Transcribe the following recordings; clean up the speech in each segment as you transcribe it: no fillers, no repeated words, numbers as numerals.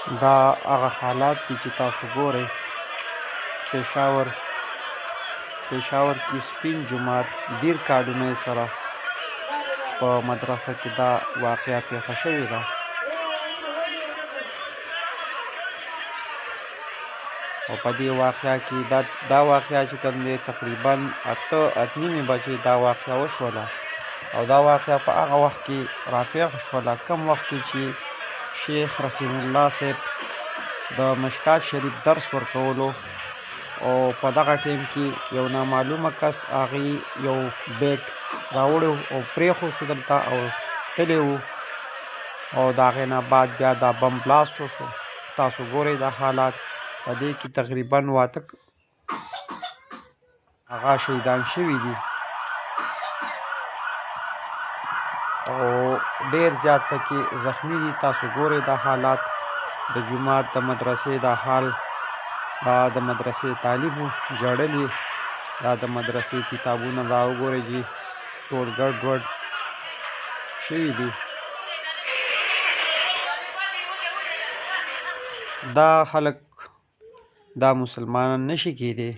دا هغه حالات دي چې تاسو ګورئ پېښور کې سپین جومات ډېر کارونه یې سره په مدرسه کې دا واقعه پیښه شوې ده او په دې واقعه کې دا واقعه چې کوم دی تقریبا 8 بجې دا واقعه وشوله او دا واقعه په هغه وخت کې راپېښه شوله کوم وخت کې چې شیخ رحیم الله صاحب د مشکات شریف درس ورکولو او په دغه ټیم کې یو نامعلومه کس هغې یو بیګ راوړی او پرېښود دلته او تللی و او د هغې نه بعد بیا دا بم بلاست وشو تاسو ګورئ دا حالات په دې کې تقریبا 8 هغه شهیدان شوي دي او ډېر زیات پکې زخمی دي تاسو ګورئ دا حالات د جومات د مدرسې دا حال دا د مدرسې طالب جړلي دا د مدرسې کتابونه دا وګورئ چې ټول ګډوډ شوي دي دا خلک دا مسلمانان نشي کېدی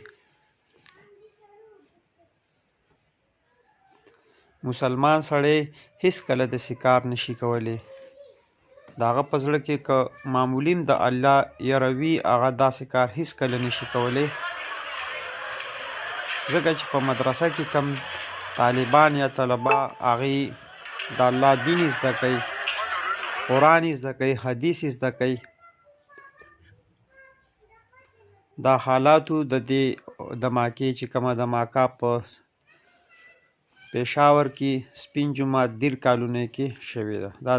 مسلمان سړی هیڅکله داسې کار نشي کولی د هغه په زړه کې که معمولي د الله یره وي هغه داسې کار هیڅکله نشي کولی ځکه چې په مدرسه کې کم طالبان یا طلبه هغې د الله دین زده کوي قرآن زده کوي حدیث زده کوي دا حالاتو د دې دھماکې چې کومه دھماکه په پېښور کې سپین جومات 13 کالونو کې شوې ده دا